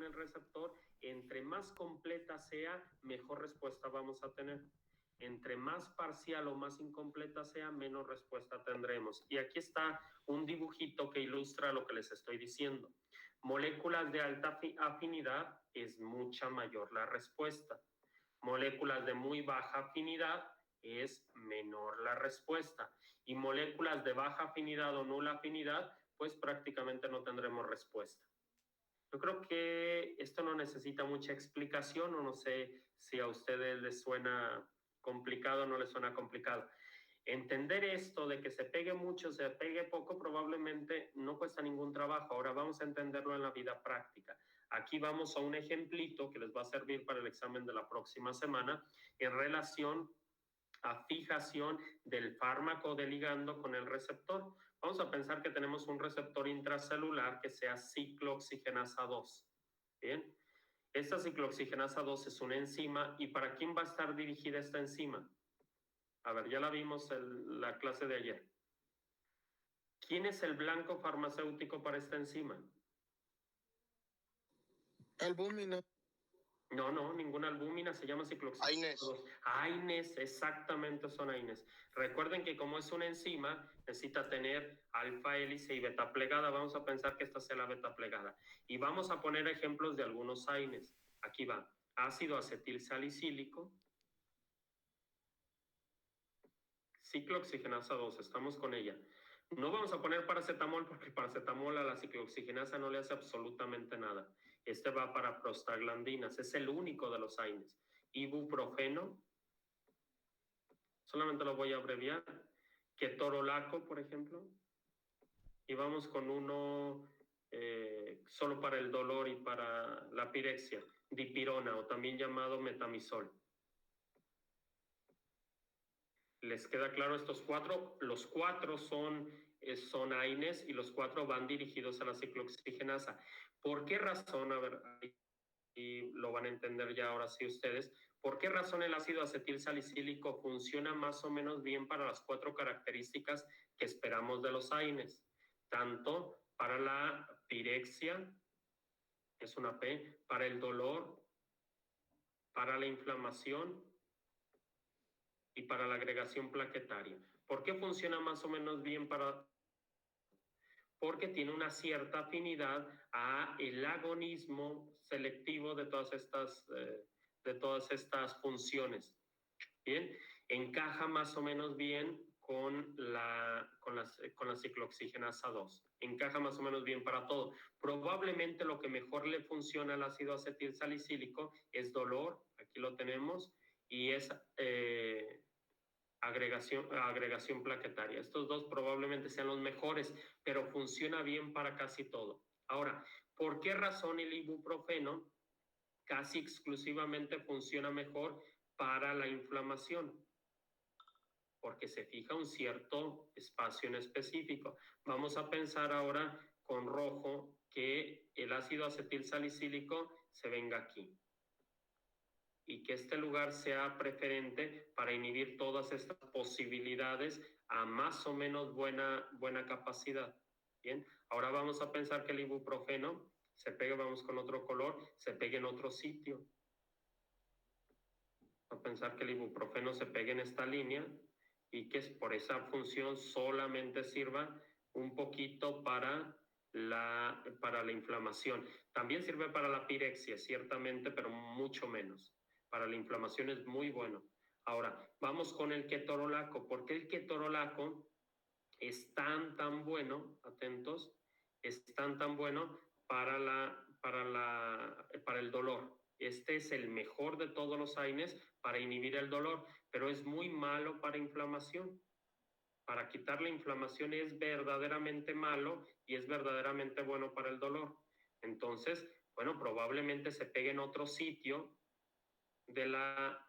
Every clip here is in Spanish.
el receptor, entre más completa sea, mejor respuesta vamos a tener. Entre más parcial o más incompleta sea, menos respuesta tendremos. Y aquí está un dibujito que ilustra lo que les estoy diciendo. Moléculas de alta afinidad es mucha mayor la respuesta. Moléculas de muy baja afinidad es menor la respuesta. Y moléculas de baja afinidad o nula afinidad, pues prácticamente no tendremos respuesta. Yo creo que esto no necesita mucha explicación, o no sé si a ustedes les suena complicado o no les suena complicado. Entender esto de que se pegue mucho, se pegue poco, probablemente no cuesta ningún trabajo. Ahora vamos a entenderlo en la vida práctica. Aquí vamos a un ejemplito que les va a servir para el examen de la próxima semana en relación a fijación del fármaco de ligando con el receptor. Vamos a pensar que tenemos un receptor intracelular que sea ciclooxigenasa 2. Bien, esta ciclooxigenasa 2 es una enzima. ¿Y para quién va a estar dirigida esta enzima? A ver, ya la vimos en la clase de ayer. ¿Quién es el blanco farmacéutico para esta enzima? Albúmina. No, ninguna albúmina, se llama ciclooxigenasa 2. AINES, exactamente son AINES. Recuerden que como es una enzima, necesita tener alfa hélice y beta plegada. Vamos a pensar que esta sea la beta plegada. Y vamos a poner ejemplos de algunos AINES. Aquí va, ácido acetil salicílico, ciclooxigenasa 2, estamos con ella. No vamos a poner paracetamol porque el paracetamol a la ciclooxigenasa no le hace absolutamente nada. Este va para prostaglandinas, es el único de los AINES. Ibuprofeno, solamente lo voy a abreviar. Ketorolaco, por ejemplo. Y vamos con uno solo para el dolor y para la pirexia. Dipirona, o también llamado metamizol. ¿Les queda claro estos cuatro? Los cuatro son AINES y los cuatro van dirigidos a la ciclooxigenasa. ¿Por qué razón? A ver, y lo van a entender ya ahora sí ustedes. ¿Por qué razón el ácido acetil salicílico funciona más o menos bien para las cuatro características que esperamos de los AINES? Tanto para la pirexia, es una P, para el dolor, para la inflamación y para la agregación plaquetaria. ¿Por qué funciona más o menos bien para? Porque tiene una cierta afinidad a el agonismo selectivo de todas estas funciones. Bien, encaja más o menos bien con la ciclooxigenasa 2. Encaja más o menos bien para todo. Probablemente lo que mejor le funciona al ácido acetil salicílico es dolor, aquí lo tenemos, y es agregación plaquetaria. Estos dos probablemente sean los mejores, pero funciona bien para casi todo. Ahora, ¿por qué razón el ibuprofeno casi exclusivamente funciona mejor para la inflamación? Porque se fija un cierto espacio en específico. Vamos a pensar ahora con rojo que el ácido acetil salicílico se venga aquí y que este lugar sea preferente para inhibir todas estas posibilidades a más o menos buena capacidad. Bien, ahora vamos a pensar que el ibuprofeno se pegue, vamos con otro color, se pegue en otro sitio. A pensar que el ibuprofeno se pegue en esta línea y que por esa función solamente sirva un poquito para la inflamación. También sirve para la pirexia, ciertamente, pero mucho menos. Para la inflamación es muy bueno. Ahora, vamos con el ketorolaco. ¿Por qué el ketorolaco es tan bueno? Atentos, es tan bueno para el dolor. Este es el mejor de todos los AINES para inhibir el dolor, pero es muy malo para inflamación. Para quitar la inflamación es verdaderamente malo y es verdaderamente bueno para el dolor. Entonces, bueno, probablemente se pegue en otro sitio de la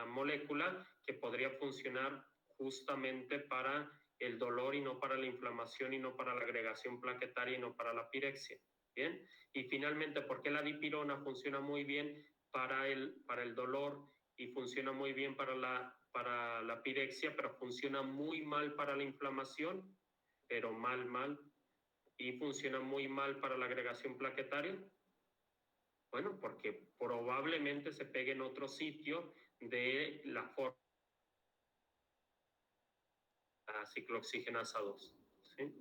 molécula que podría funcionar justamente para el dolor y no para la inflamación y no para la agregación plaquetaria y no para la pirexia. Bien, y finalmente, ¿por qué la dipirona funciona muy bien para el dolor y funciona muy bien para la pirexia, pero funciona muy mal para la inflamación? Pero mal. y funciona muy mal para la agregación plaquetaria? Bueno, porque probablemente se pegue en otro sitio de la forma ciclooxigenasa 2. ¿Sí?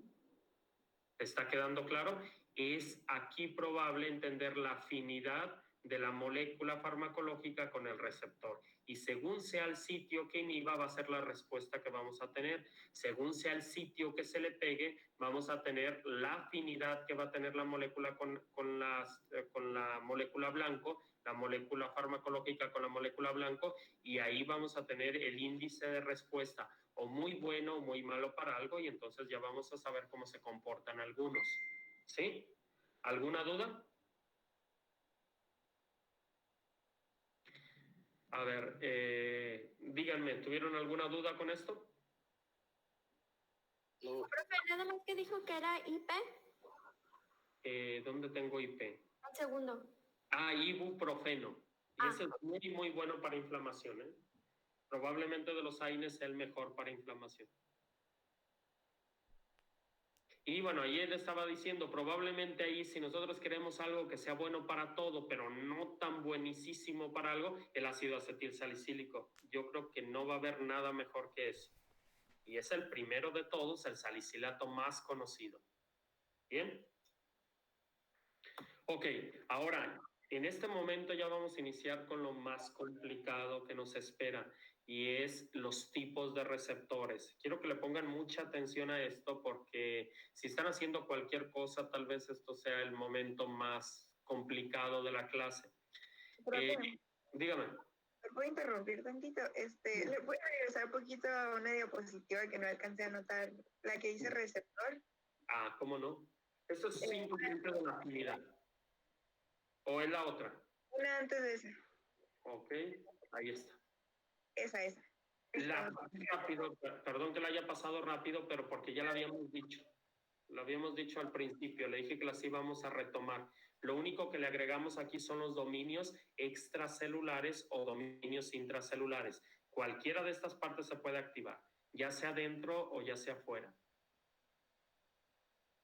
¿Está quedando claro? Es aquí probable entender la afinidad de la molécula farmacológica con el receptor. Y según sea el sitio que inhiba, va a ser la respuesta que vamos a tener. Según sea el sitio que se le pegue, vamos a tener la afinidad que va a tener la molécula con la molécula blanco, la molécula farmacológica con la molécula blanco, y ahí vamos a tener el índice de respuesta o muy bueno o muy malo para algo, y entonces ya vamos a saber cómo se comportan algunos. ¿Sí? ¿Alguna duda? A ver, díganme, ¿tuvieron alguna duda con esto? Profe, nada más que dijo que era IP. ¿Dónde tengo IP? Un segundo. Ibuprofeno. Y ese es muy, muy bueno para inflamación, ¿eh? Probablemente de los AINES es el mejor para inflamación. Y bueno, ahí él estaba diciendo, probablemente ahí si nosotros queremos algo que sea bueno para todo, pero no tan buenísimo para algo, el ácido acetil salicílico. Yo creo que no va a haber nada mejor que eso. Y es el primero de todos, el salicilato más conocido. ¿Bien? Ok, ahora, en este momento ya vamos a iniciar con lo más complicado que nos espera, y es los tipos de receptores. Quiero que le pongan mucha atención a esto porque si están haciendo cualquier cosa, tal vez esto sea el momento más complicado de la clase. Dígame. ¿Me puedo interrumpir tantito? ¿Le puedo regresar un poquito a una diapositiva que no alcancé a anotar? La que dice receptor. ¿Cómo no? Esto es simplemente de la afinidad. ¿O es la otra? Una antes de esa. Ok, ahí está. Esa. Rápido, perdón que la haya pasado rápido, pero porque ya la habíamos dicho. Lo habíamos dicho al principio, le dije que las íbamos a retomar. Lo único que le agregamos aquí son los dominios extracelulares o dominios intracelulares. Cualquiera de estas partes se puede activar, ya sea dentro o ya sea fuera.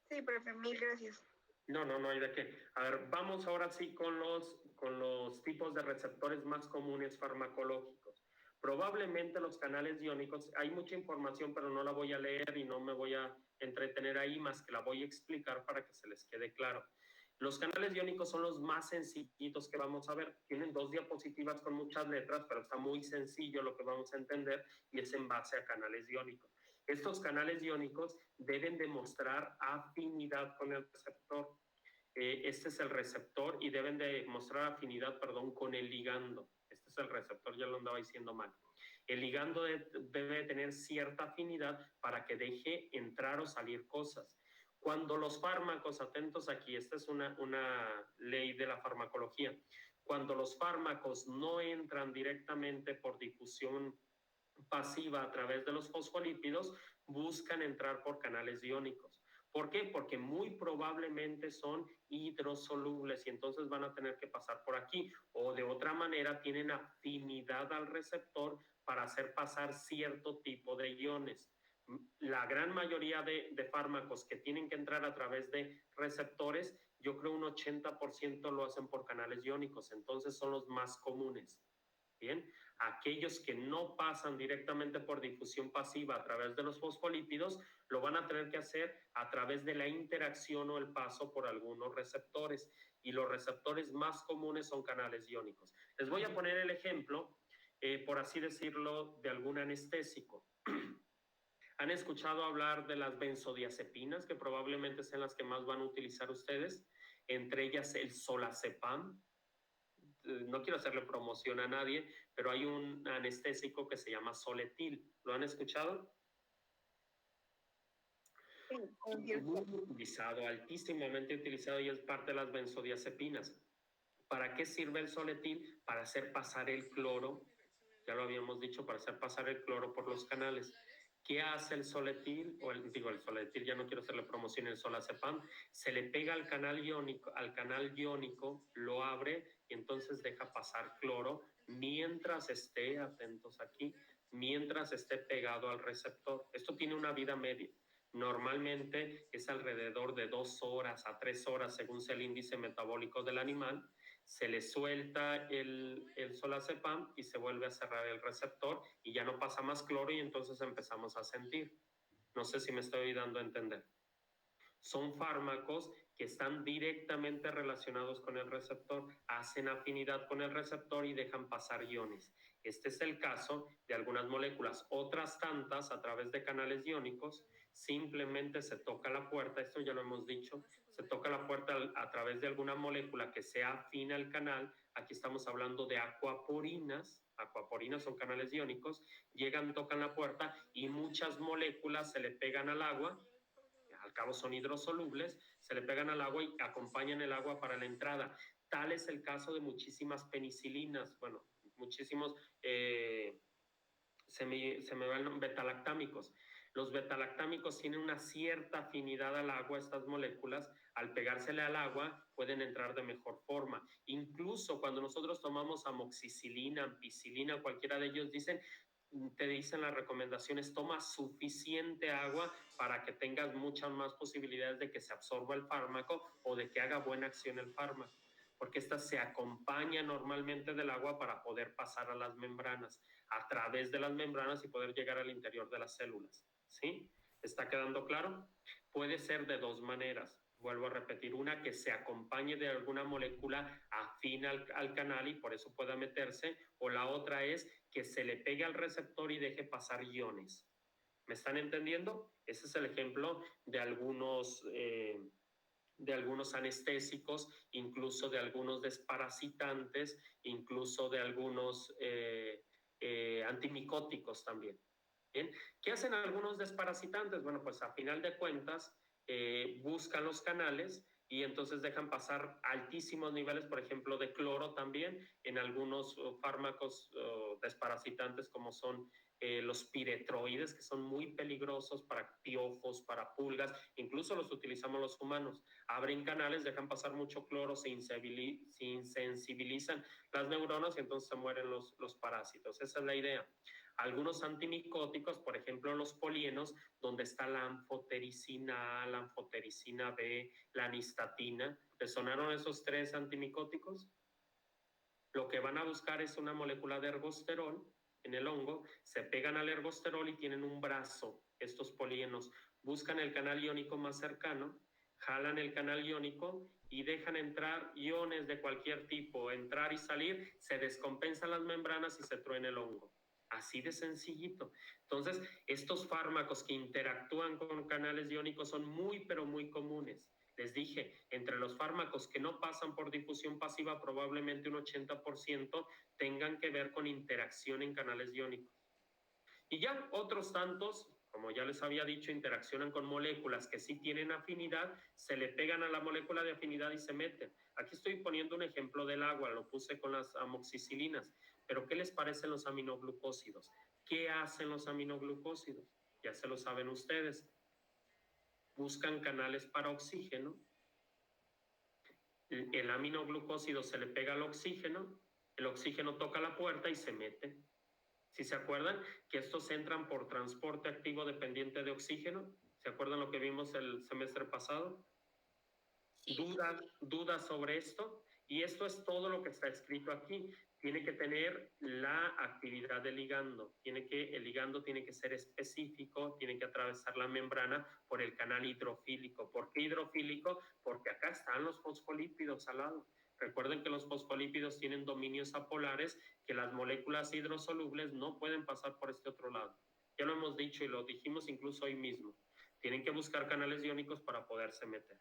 Sí, profe, mil gracias. No hay de qué. A ver, vamos ahora sí con los tipos de receptores más comunes farmacológicos. Probablemente los canales iónicos, hay mucha información, pero no la voy a leer y no me voy a entretener ahí, más que la voy a explicar para que se les quede claro. Los canales iónicos son los más sencillitos que vamos a ver. Tienen 2 diapositivas con muchas letras, pero está muy sencillo lo que vamos a entender, y es en base a canales iónicos. Estos canales iónicos deben demostrar afinidad con el receptor. Este es el receptor y deben de mostrar afinidad, con el ligando. Este es el receptor, ya lo andaba diciendo mal. El ligando debe tener cierta afinidad para que deje entrar o salir cosas. Cuando los fármacos, atentos aquí, esta es una ley de la farmacología, cuando los fármacos no entran directamente por difusión pasiva a través de los fosfolípidos, buscan entrar por canales iónicos. ¿Por qué? Porque muy probablemente son hidrosolubles y entonces van a tener que pasar por aquí, o de otra manera tienen afinidad al receptor para hacer pasar cierto tipo de iones. La gran mayoría de fármacos que tienen que entrar a través de receptores, yo creo un 80% lo hacen por canales iónicos, entonces son los más comunes. Bien, aquellos que no pasan directamente por difusión pasiva a través de los fosfolípidos, lo van a tener que hacer a través de la interacción o el paso por algunos receptores, y los receptores más comunes son canales iónicos. Les voy a poner el ejemplo, por así decirlo, de algún anestésico. ¿Han escuchado hablar de las benzodiazepinas, que probablemente sean las que más van a utilizar ustedes? Entre ellas el solazepam. No quiero hacerle promoción a nadie, pero hay un anestésico que se llama Soletil. ¿Lo han escuchado? Sí, muy utilizado, altísimamente utilizado, y es parte de las benzodiazepinas. ¿Para qué sirve el Soletil? Para hacer pasar el cloro, ya lo habíamos dicho, para hacer pasar el cloro por los canales. ¿Qué hace el Soletil? El Soletil, ya no quiero hacerle promoción, el Solazepam, se le pega al canal iónico, lo abre y entonces deja pasar cloro mientras esté, atentos aquí, mientras esté pegado al receptor. Esto tiene una vida media. Normalmente es alrededor de 2 horas a 3 horas según sea el índice metabólico del animal. Se le suelta el solazepam y se vuelve a cerrar el receptor y ya no pasa más cloro y entonces empezamos a sentir. No sé si me estoy dando a entender. Son fármacos que están directamente relacionados con el receptor, hacen afinidad con el receptor y dejan pasar iones. Este es el caso de algunas moléculas. Otras tantas, a través de canales iónicos, simplemente se toca la puerta, esto ya lo hemos dicho, se toca la puerta a través de alguna molécula que sea afín al canal. Aquí estamos hablando de acuaporinas. Acuaporinas son canales iónicos, llegan, tocan la puerta y muchas moléculas se le pegan al agua. Al cabo son hidrosolubles, se le pegan al agua y acompañan el agua para la entrada. Tal es el caso de muchísimas penicilinas, bueno, muchísimos, se me va el nombre, betalactámicos. Los betalactámicos tienen una cierta afinidad al agua, estas moléculas, al pegársele al agua pueden entrar de mejor forma. Incluso cuando nosotros tomamos amoxicilina, ampicilina, cualquiera de ellos te dicen las recomendaciones, toma suficiente agua para que tengas muchas más posibilidades de que se absorba el fármaco o de que haga buena acción el fármaco, porque esta se acompaña normalmente del agua para poder pasar a las membranas, a través de las membranas y poder llegar al interior de las células. ¿Sí? ¿Está quedando claro? Puede ser de dos maneras. Vuelvo a repetir, una que se acompañe de alguna molécula afín al canal y por eso pueda meterse, o la otra es que se le pegue al receptor y deje pasar iones. ¿Me están entendiendo? Ese es el ejemplo de algunos anestésicos, incluso de algunos desparasitantes, incluso de algunos antimicóticos también. ¿Bien? ¿Qué hacen algunos desparasitantes? Bueno, pues a final de cuentas buscan los canales y entonces dejan pasar altísimos niveles, por ejemplo, de cloro también en algunos fármacos desparasitantes como son los piretroides, que son muy peligrosos para piojos, para pulgas, incluso los utilizamos los humanos. Abren canales, dejan pasar mucho cloro, se insensibilizan las neuronas y entonces se mueren los parásitos. Esa es la idea. Algunos antimicóticos, por ejemplo los polienos, donde está la anfotericina A, la anfotericina B, la nistatina. ¿Les sonaron esos tres antimicóticos? Lo que van a buscar es una molécula de ergosterol en el hongo, se pegan al ergosterol y tienen un brazo, estos polienos. Buscan el canal iónico más cercano, jalan el canal iónico y dejan entrar iones de cualquier tipo, entrar y salir, se descompensan las membranas y se truena el hongo. Así de sencillito. Entonces, estos fármacos que interactúan con canales iónicos son muy, pero muy comunes. Les dije, entre los fármacos que no pasan por difusión pasiva, probablemente un 80% tengan que ver con interacción en canales iónicos. Y ya otros tantos, como ya les había dicho, interaccionan con moléculas que sí tienen afinidad, se le pegan a la molécula de afinidad y se meten. Aquí estoy poniendo un ejemplo del agua, lo puse con las amoxicilinas. Pero ¿qué les parecen los aminoglucósidos? ¿Qué hacen los aminoglucósidos? Ya se lo saben ustedes. Buscan canales para oxígeno. El aminoglucósido se le pega al oxígeno, el oxígeno toca la puerta y se mete. ¿Sí se acuerdan? Que estos entran por transporte activo dependiente de oxígeno. ¿Se acuerdan lo que vimos el semestre pasado? Sí. ¿Dudas sobre esto? Y esto es todo lo que está escrito aquí. Tiene que tener la actividad del ligando. El ligando tiene que ser específico, tiene que atravesar la membrana por el canal hidrofílico. ¿Por qué hidrofílico? Porque acá están los fosfolípidos al lado. Recuerden que los fosfolípidos tienen dominios apolares, que las moléculas hidrosolubles no pueden pasar por este otro lado. Ya lo hemos dicho y lo dijimos incluso hoy mismo. Tienen que buscar canales iónicos para poderse meter.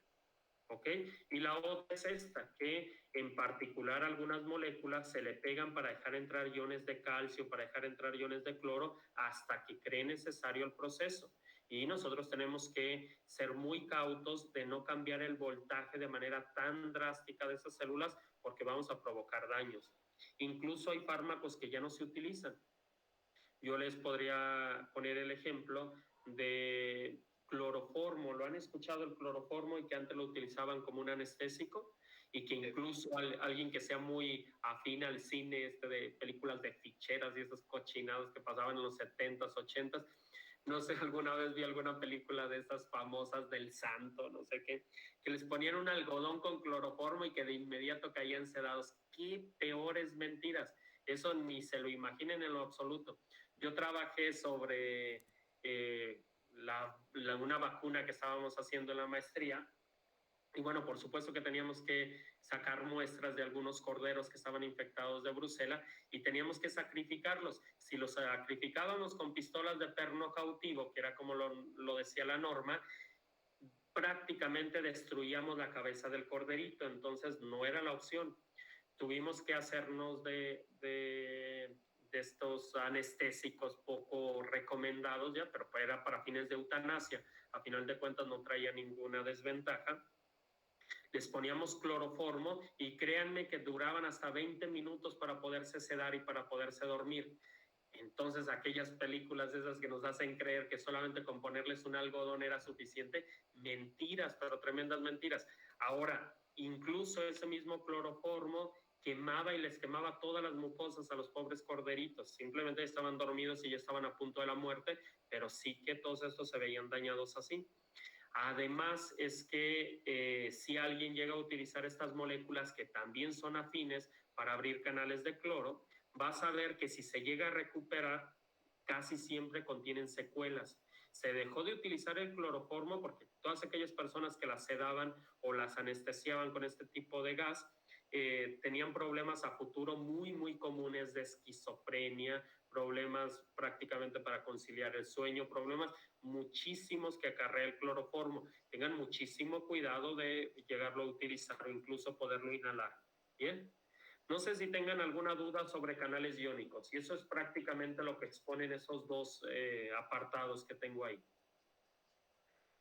¿Ok? Y la otra es esta, que en particular algunas moléculas se le pegan para dejar entrar iones de calcio, para dejar entrar iones de cloro, hasta que cree necesario el proceso. Y nosotros tenemos que ser muy cautos de no cambiar el voltaje de manera tan drástica de esas células porque vamos a provocar daños. Incluso hay fármacos que ya no se utilizan. Yo les podría poner el ejemplo de cloroformo. ¿Lo han escuchado el cloroformo y que antes lo utilizaban como un anestésico? Y que incluso alguien que sea muy afín al cine de películas de ficheras y esas cochinadas que pasaban en los 70s, 80s, No sé, alguna vez vi alguna película de estas famosas del santo, no sé qué, que les ponían un algodón con cloroformo y que de inmediato caían sedados. ¡Qué peores mentiras! Eso ni se lo imaginen en lo absoluto. Yo trabajé sobre una vacuna que estábamos haciendo en la maestría. Y bueno, por supuesto que teníamos que sacar muestras de algunos corderos que estaban infectados de brucela y teníamos que sacrificarlos. Si los sacrificábamos con pistolas de perno cautivo, que era como lo decía la norma, prácticamente destruíamos la cabeza del corderito, entonces no era la opción. Tuvimos que hacernos de estos anestésicos poco recomendados ya, pero era para fines de eutanasia. A final de cuentas no traía ninguna desventaja. Les poníamos cloroformo y créanme que duraban hasta 20 minutos para poderse sedar y para poderse dormir. Entonces, aquellas películas esas que nos hacen creer que solamente con ponerles un algodón era suficiente, mentiras, pero tremendas mentiras. Ahora, incluso ese mismo cloroformo quemaba y les quemaba todas las mucosas a los pobres corderitos. Simplemente estaban dormidos y ya estaban a punto de la muerte, pero sí que todos estos se veían dañados así. Además, es que si alguien llega a utilizar estas moléculas que también son afines para abrir canales de cloro, vas a ver que si se llega a recuperar, casi siempre contienen secuelas. Se dejó de utilizar el cloroformo porque todas aquellas personas que las sedaban o las anestesiaban con este tipo de gas tenían problemas a futuro muy comunes de esquizofrenia, problemas prácticamente para conciliar el sueño, problemas muchísimos que acarrea el cloroformo. Tengan muchísimo cuidado de llegarlo a utilizar o incluso poderlo inhalar. Bien. No sé si tengan alguna duda sobre canales iónicos, y eso es prácticamente lo que exponen esos dos apartados que tengo ahí.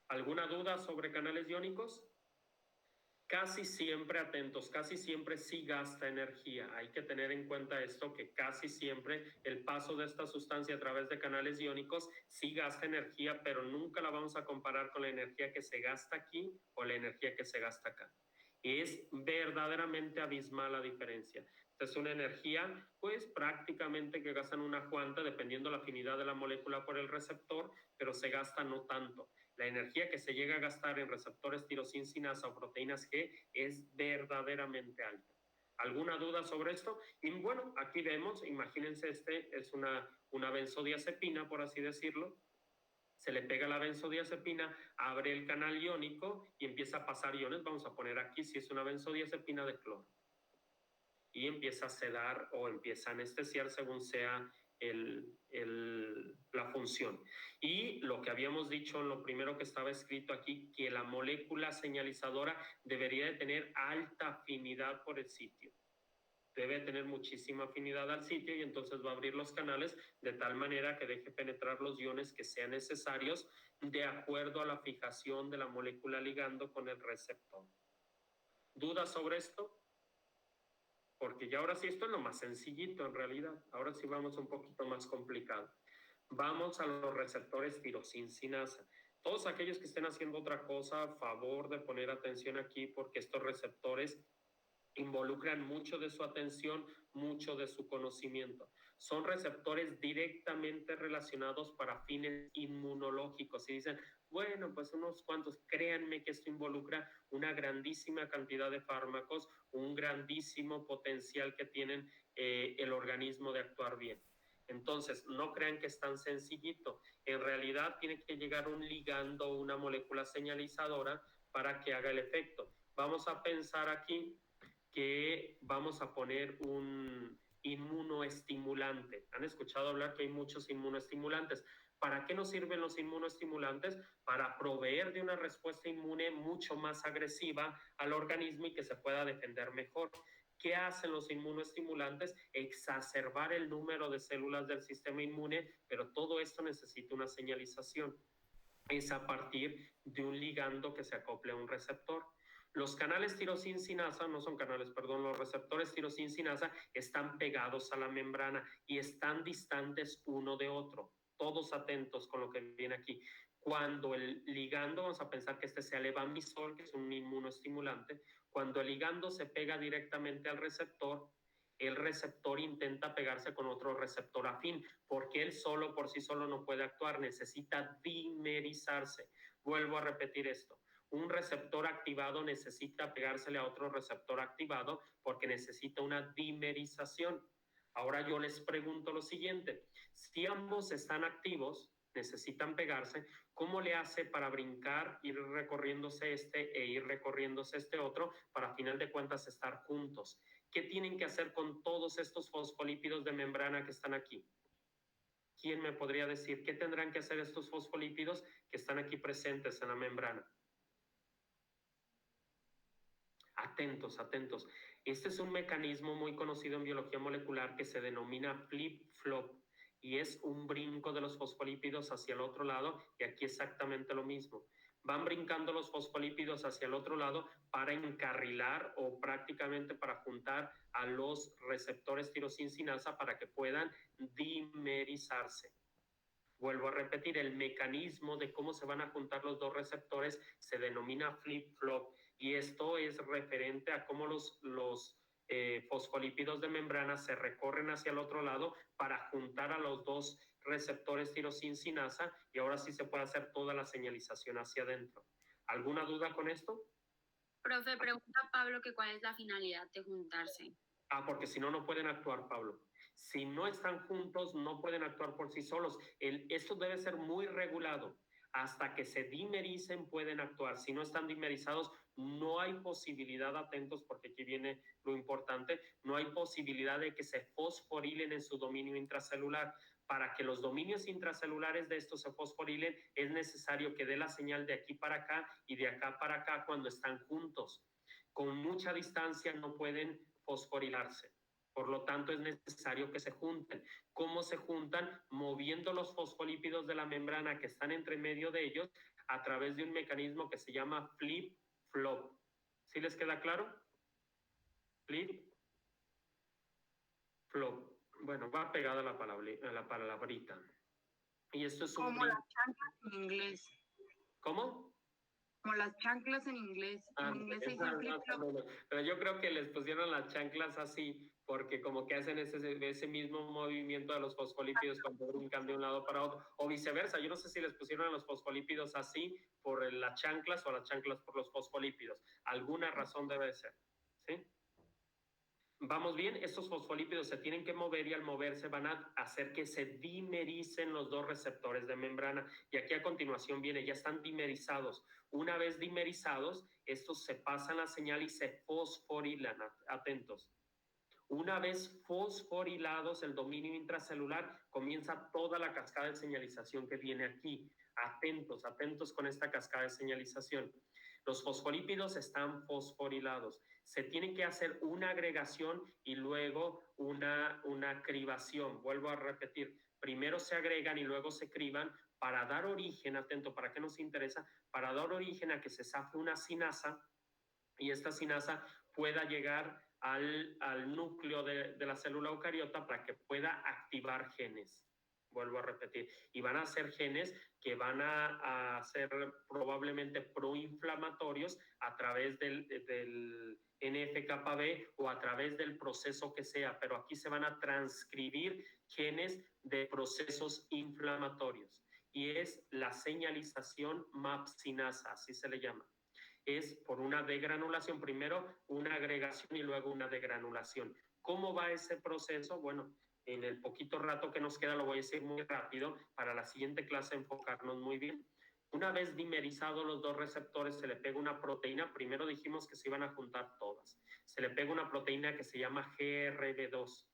¿Alguna duda sobre canales iónicos? Casi siempre, atentos, casi siempre sí gasta energía. Hay que tener en cuenta esto, que casi siempre el paso de esta sustancia a través de canales iónicos sí gasta energía, pero nunca la vamos a comparar con la energía que se gasta aquí o la energía que se gasta acá. Es verdaderamente abismal la diferencia. Esta es una energía, pues prácticamente que gastan una cuanta, dependiendo la afinidad de la molécula por el receptor, pero se gasta no tanto. La energía que se llega a gastar en receptores tirosina o proteínas G es verdaderamente alta. ¿Alguna duda sobre esto? Y bueno, aquí vemos, imagínense, este es una benzodiazepina, por así decirlo. Se le pega la benzodiazepina, abre el canal iónico y empieza a pasar iones. Vamos a poner aquí si es una benzodiazepina de cloro. Y empieza a sedar o empieza a anestesiar según sea la función. Y lo que habíamos dicho en lo primero que estaba escrito aquí, que la molécula señalizadora debería de tener alta afinidad por el sitio. Debe tener muchísima afinidad al sitio y entonces va a abrir los canales de tal manera que deje penetrar los iones que sean necesarios de acuerdo a la fijación de la molécula ligando con el receptor. ¿Dudas sobre esto? Porque ya ahora sí esto es lo más sencillito en realidad. Ahora sí vamos un poquito más complicado. Vamos a los receptores tirosincinasa. Todos aquellos que estén haciendo otra cosa, a favor de poner atención aquí porque estos receptores involucran mucho de su atención, mucho de su conocimiento. Son receptores directamente relacionados para fines inmunológicos. Y dicen, bueno, pues unos cuantos, créanme que esto involucra una grandísima cantidad de fármacos, un grandísimo potencial que tienen el organismo de actuar bien. Entonces, no crean que es tan sencillito. En realidad tiene que llegar un ligando, una molécula señalizadora para que haga el efecto. Vamos a pensar aquí que vamos a poner un inmunoestimulante. ¿Han escuchado hablar que hay muchos inmunoestimulantes? ¿Para qué nos sirven los inmunoestimulantes? Para proveer de una respuesta inmune mucho más agresiva al organismo y que se pueda defender mejor. ¿Qué hacen los inmunoestimulantes? Exacerbar el número de células del sistema inmune, pero todo esto necesita una señalización. Es a partir de un ligando que se acople a un receptor. Los canales tirosincinasa, no son canales, perdón, los receptores tirosincinasa están pegados a la membrana y están distantes uno de otro. Todos atentos con lo que viene aquí. Cuando el ligando, vamos a pensar que este sea levamisol, que es un inmunoestimulante, cuando el ligando se pega directamente al receptor, el receptor intenta pegarse con otro receptor afín, porque él solo, por sí solo, no puede actuar, necesita dimerizarse. Vuelvo a repetir esto. Un receptor activado necesita pegársele a otro receptor activado porque necesita una dimerización. Ahora yo les pregunto lo siguiente: si ambos están activos, necesitan pegarse, ¿cómo le hace para brincar, ir recorriéndose este e ir recorriéndose este otro, para a final de cuentas estar juntos? ¿Qué tienen que hacer con todos estos fosfolípidos de membrana que están aquí? ¿Quién me podría decir qué tendrán que hacer estos fosfolípidos que están aquí presentes en la membrana? Atentos, atentos. Este es un mecanismo muy conocido en biología molecular que se denomina flip-flop y es un brinco de los fosfolípidos hacia el otro lado, y aquí exactamente lo mismo. Van brincando los fosfolípidos hacia el otro lado para encarrilar o prácticamente para juntar a los receptores tirosina para que puedan dimerizarse. Vuelvo a repetir, el mecanismo de cómo se van a juntar los dos receptores se denomina flip-flop, y esto es referente a cómo los fosfolípidos de membrana se recorren hacia el otro lado para juntar a los dos receptores tirosina, y ahora sí se puede hacer toda la señalización hacia adentro. ¿Alguna duda con esto? Profe, pregunta Pablo que cuál es la finalidad de juntarse. Porque si no, no pueden actuar, Pablo. Si no están juntos, no pueden actuar por sí solos. Esto debe ser muy regulado. Hasta que se dimericen pueden actuar. Si no están dimerizados, no hay posibilidad, atentos porque aquí viene lo importante, no hay posibilidad de que se fosforilen en su dominio intracelular. Para que los dominios intracelulares de estos se fosforilen, es necesario que dé la señal de aquí para acá y de acá para acá cuando están juntos. Con mucha distancia no pueden fosforilarse. Por lo tanto, es necesario que se junten. ¿Cómo se juntan? Moviendo los fosfolípidos de la membrana que están entre medio de ellos a través de un mecanismo que se llama flip-flop. ¿Sí les queda claro? Flip-flop. Bueno, va pegada a la palabrita. Y esto es como las chanclas en inglés. ¿Cómo? Como las chanclas en inglés. En inglés se dice flip-flop. Pero yo creo que les pusieron las chanclas así porque como que hacen ese mismo movimiento de los fosfolípidos cuando brincan de un lado para otro, o viceversa. Yo no sé si les pusieron a los fosfolípidos así por las chanclas o las chanclas por los fosfolípidos. Alguna razón debe de ser, ¿sí? ¿Vamos bien? Estos fosfolípidos se tienen que mover y al moverse van a hacer que se dimericen los dos receptores de membrana. Y aquí a continuación viene, ya están dimerizados. Una vez dimerizados, estos se pasan la señal y se fosforilan. Atentos. Una vez fosforilados el dominio intracelular, comienza toda la cascada de señalización que viene aquí. Atentos, atentos con esta cascada de señalización. Los fosfolípidos están fosforilados. Se tiene que hacer una agregación y luego una cribación. Vuelvo a repetir, primero se agregan y luego se criban para dar origen, atento, ¿para qué nos interesa? Para dar origen a que se zafe una sinasa y esta sinasa pueda llegar al núcleo de la célula eucariota para que pueda activar genes. Vuelvo a repetir, y van a ser genes que van a ser probablemente proinflamatorios a través del NF-κB o a través del proceso que sea, pero aquí se van a transcribir genes de procesos inflamatorios y es la señalización MAP-sinasa, así se le llama. Es por una degranulación, primero una agregación y luego una degranulación. ¿Cómo va ese proceso? Bueno, en el poquito rato que nos queda lo voy a decir muy rápido para la siguiente clase enfocarnos muy bien. Una vez dimerizados los dos receptores, se le pega una proteína. Primero dijimos que se iban a juntar todas. Se le pega una proteína que se llama GRB2.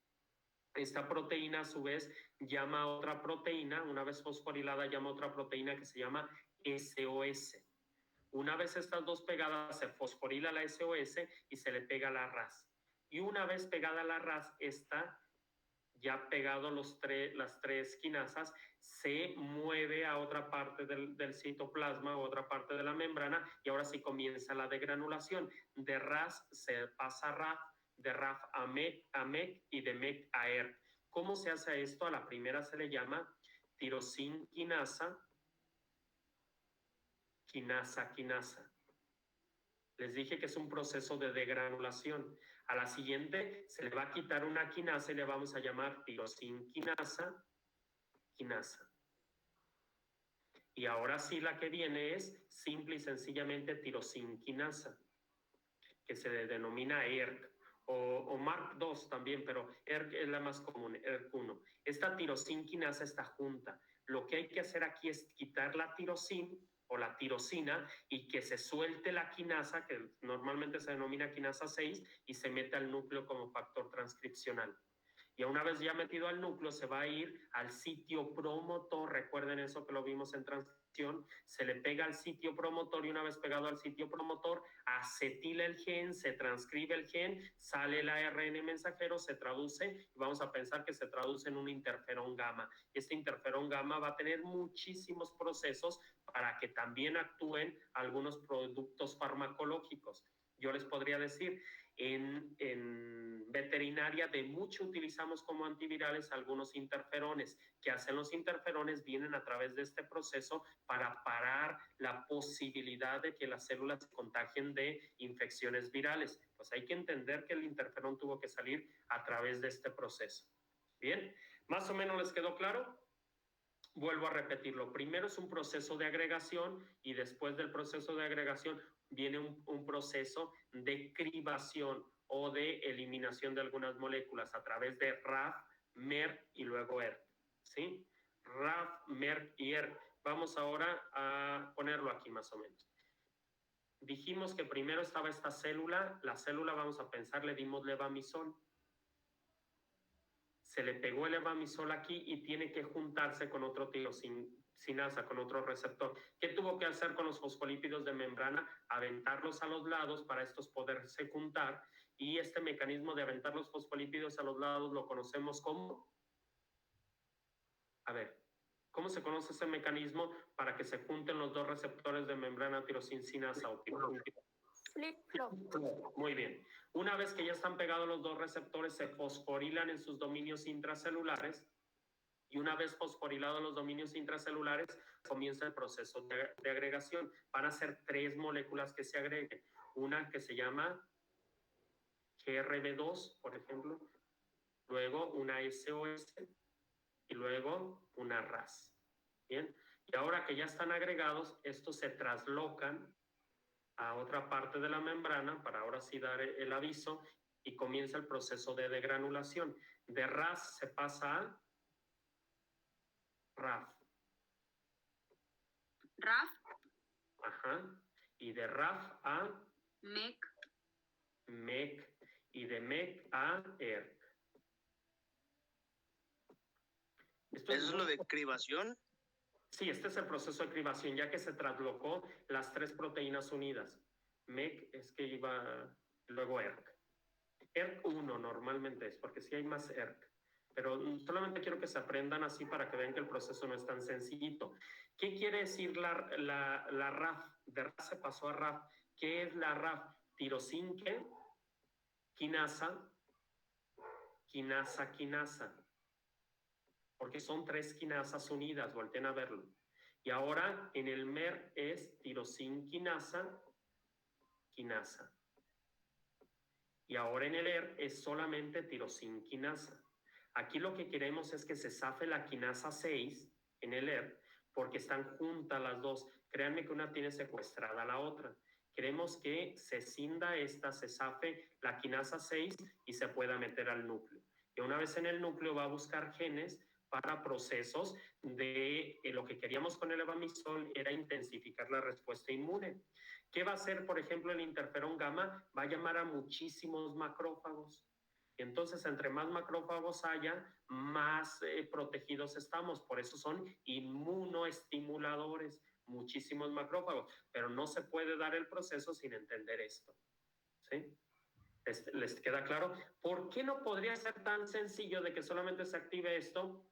Esta proteína, a su vez, llama a otra proteína, una vez fosforilada, llama a otra proteína que se llama SOS. Una vez estas dos pegadas, se fosforila la SOS y se le pega la RAS. Y una vez pegada la RAS, esta ya pegado las tres quinasas, se mueve a otra parte del citoplasma, a otra parte de la membrana, y ahora sí comienza la degranulación. De RAS se pasa a RAF, de RAF a MEC y de MEC a ERK. ¿Cómo se hace esto? A la primera se le llama tirosin quinasa. Les dije que es un proceso de degranulación. A la siguiente se le va a quitar una quinasa y le vamos a llamar tirosinquinasa, quinasa. Y ahora sí la que viene es simple y sencillamente tirosinquinasa, que se denomina ERK o MARC2 también, pero ERK es la más común, ERK1. Esta tirosinquinasa está junta. Lo que hay que hacer aquí es quitar la tirosin o la tirosina y que se suelte la quinasa, que normalmente se denomina quinasa 6, y se mete al núcleo como factor transcripcional. Y una vez ya metido al núcleo, se va a ir al sitio promotor. Recuerden eso que lo vimos en transcripción. Se le pega al sitio promotor y una vez pegado al sitio promotor, acetila el gen, se transcribe el gen, sale el ARN mensajero, se traduce y vamos a pensar que se traduce en un interferón gamma. Este interferón gamma va a tener muchísimos procesos para que también actúen algunos productos farmacológicos. Yo les podría decir, en veterinaria de mucho utilizamos como antivirales algunos interferones. ¿Qué hacen los interferones? Vienen a través de este proceso para parar la posibilidad de que las células se contagien de infecciones virales. Pues hay que entender que el interferón tuvo que salir a través de este proceso. Bien, ¿más o menos les quedó claro? Vuelvo a repetirlo. Primero es un proceso de agregación y después del proceso de agregación viene un proceso de cribación o de eliminación de algunas moléculas a través de RAF, MERC y luego ERK. ¿Sí? RAF, MERC y ERK. Vamos ahora a ponerlo aquí más o menos. Dijimos que primero estaba esta célula. La célula, vamos a pensar, le dimos levamisol. Se le pegó el levamisol aquí y tiene que juntarse con otro tirosinasa, con otro receptor. ¿Qué tuvo que hacer con los fosfolípidos de membrana? Aventarlos a los lados para estos poderse juntar. Y este mecanismo de aventar los fosfolípidos a los lados lo conocemos como... A ver, ¿cómo se conoce ese mecanismo para que se junten los dos receptores de membrana tirosinasa o Flip-flop. Muy bien. Una vez que ya están pegados los dos receptores, se fosforilan en sus dominios intracelulares y una vez fosforilados los dominios intracelulares, comienza el proceso de agregación. Van a ser 3 moléculas que se agreguen. Una que se llama GRB2, por ejemplo, luego una SOS y luego una RAS. Bien. Y ahora que ya están agregados, estos se traslocan a otra parte de la membrana para ahora sí dar el aviso y comienza el proceso de degranulación. De RAS se pasa a RAF. RAF. Ajá. Y de RAF a MEC. MEC. Y de MEC a ERK. ¿Eso es lo de cribación? Sí, este es el proceso de cribación, ya que se traslocó las 3 proteínas unidas. MEC es que iba luego ERK. ERK1 normalmente es, porque sí hay más ERK. Pero solamente quiero que se aprendan así para que vean que el proceso no es tan sencillito. ¿Qué quiere decir la RAF? De RAF se pasó a RAF. ¿Qué es la RAF? Tirosinque, quinasa, quinasa, quinasa. Porque son 3 quinasas unidas, volteen a verlo. Y ahora en el MER es tirosinquinasa, quinasa. Y ahora en el ER es solamente tirosinquinasa. Aquí lo que queremos es que se zafe la quinasa 6 en el ER, porque están juntas las dos. Créanme que una tiene secuestrada a la otra. Queremos que se cinda esta, se zafe la quinasa 6 y se pueda meter al núcleo. Y una vez en el núcleo va a buscar genes para procesos de lo que queríamos con el levamisol era intensificar la respuesta inmune. ¿Qué va a hacer, por ejemplo, el interferón gamma? Va a llamar a muchísimos macrófagos. Entonces, entre más macrófagos haya, más protegidos estamos. Por eso son inmunoestimuladores, muchísimos macrófagos. Pero no se puede dar el proceso sin entender esto. ¿Sí? ¿Les queda claro? ¿Por qué no podría ser tan sencillo de que solamente se active esto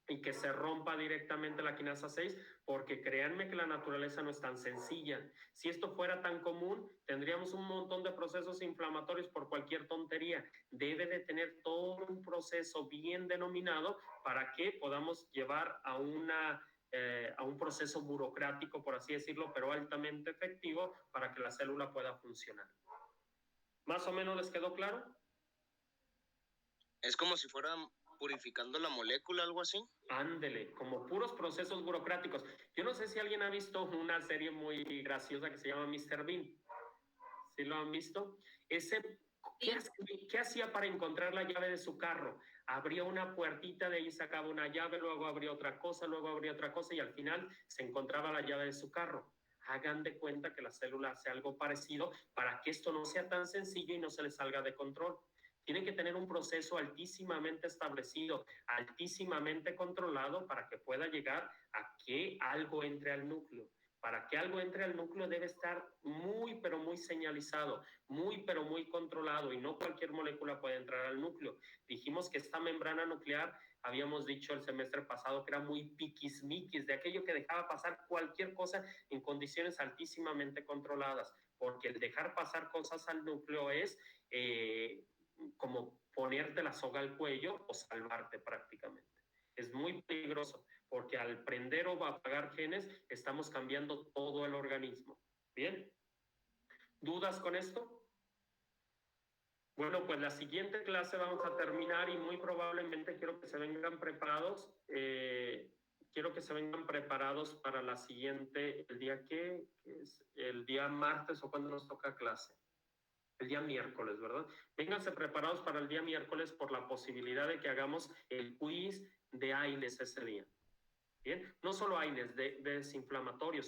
y que se rompa directamente la quinasa 6? Porque créanme que la naturaleza no es tan sencilla. Si esto fuera tan común, tendríamos un montón de procesos inflamatorios por cualquier tontería. Debe de tener todo un proceso bien denominado para que podamos llevar a una a un proceso burocrático, por así decirlo, pero altamente efectivo para que la célula pueda funcionar. ¿Más o menos les quedó claro? Es como si fuera purificando la molécula, algo así. Ándele, como puros procesos burocráticos. Yo no sé si alguien ha visto una serie muy graciosa que se llama Mr. Bean. ¿Sí lo han visto? ¿Qué hacía para encontrar la llave de su carro? Abría una puertita, de ahí sacaba una llave, luego abría otra cosa, luego abría otra cosa y al final se encontraba la llave de su carro. Hagan de cuenta que la célula hace algo parecido para que esto no sea tan sencillo y no se le salga de control. Tiene que tener un proceso altísimamente establecido, altísimamente controlado para que pueda llegar a que algo entre al núcleo. Para que algo entre al núcleo debe estar muy, pero muy señalizado, muy, pero muy controlado y no cualquier molécula puede entrar al núcleo. Dijimos que esta membrana nuclear, habíamos dicho el semestre pasado que era muy piquismiquis, de aquello que dejaba pasar cualquier cosa en condiciones altísimamente controladas, porque el dejar pasar cosas al núcleo es como ponerte la soga al cuello o salvarte prácticamente. Es muy peligroso porque al prender o apagar genes estamos cambiando todo el organismo. ¿Bien? ¿Dudas con esto? Bueno, pues la siguiente clase vamos a terminar y muy probablemente quiero que se vengan preparados. Quiero que se vengan preparados para la siguiente, el día que es el día martes o cuando nos toca clase. El día miércoles, ¿verdad? Vénganse preparados para el día miércoles por la posibilidad de que hagamos el quiz de AINES ese día. Bien, no solo AINES, de desinflamatorios.